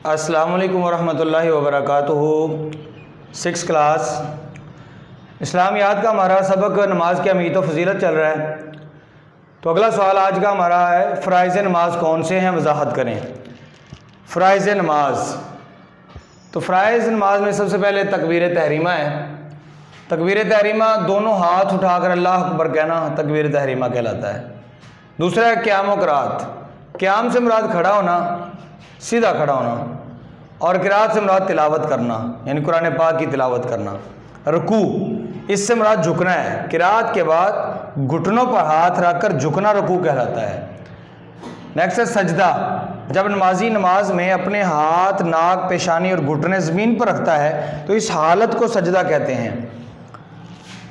السلام علیکم ورحمۃ اللہ وبرکاتہ۔ 6 کلاس اسلامیات کا ہمارا سبق نماز کی اہمیت و فضیلت چل رہا ہے۔ تو اگلا سوال آج کا ہمارا ہے فرائض نماز کون سے ہیں، وضاحت کریں۔ فرائض نماز، تو فرائض نماز میں سب سے پہلے تکبیر تحریمہ ہے۔ تکبیر تحریمہ دونوں ہاتھ اٹھا کر اللہ اکبر کہنا تکبیر تحریمہ کہلاتا ہے۔ دوسرا ہے قیام و قرات۔ قیام سے مراد کھڑا ہونا، سیدھا کھڑا ہونا، اور قرات سے مراد تلاوت کرنا، یعنی قرآن پاک کی تلاوت کرنا۔ رکوع، اس سے مراد جھکنا ہے۔ قرات کے بعد گھٹنوں پر ہاتھ رکھ کر جھکنا رکوع کہلاتا ہے۔ نیکسٹ ہے سجدہ، جب نمازی نماز میں اپنے ہاتھ، ناک، پیشانی اور گھٹنے زمین پر رکھتا ہے تو اس حالت کو سجدہ کہتے ہیں۔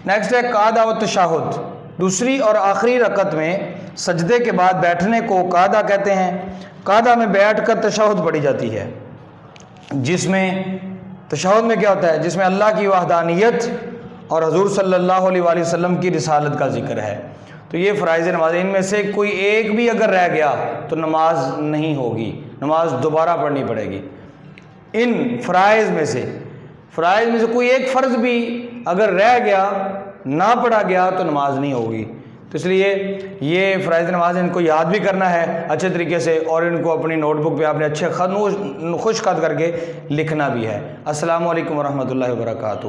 نیکسٹ ہے قعدہ و تشہد، دوسری اور آخری رکعت میں سجدے کے بعد بیٹھنے کو قعدہ کہتے ہیں۔ قعدہ میں بیٹھ کر تشہد پڑھی جاتی ہے، جس میں تشہد میں کیا ہوتا ہے، جس میں اللہ کی وحدانیت اور حضور صلی اللہ علیہ وآلہ وسلم کی رسالت کا ذکر ہے۔ تو یہ فرائض نماز، ان میں سے کوئی ایک بھی اگر رہ گیا تو نماز نہیں ہوگی، نماز دوبارہ پڑھنی پڑے گی۔ ان فرائض میں سے کوئی ایک فرض بھی اگر رہ گیا، نہ پڑھا گیا تو نماز نہیں ہوگی۔ تو اس لیے یہ فرائض نماز ان کو یاد بھی کرنا ہے اچھے طریقے سے، اور ان کو اپنی نوٹ بک پہ آپ نے اچھے خوش خط کر کے لکھنا بھی ہے۔ السلام علیکم ورحمۃ اللہ وبرکاتہ۔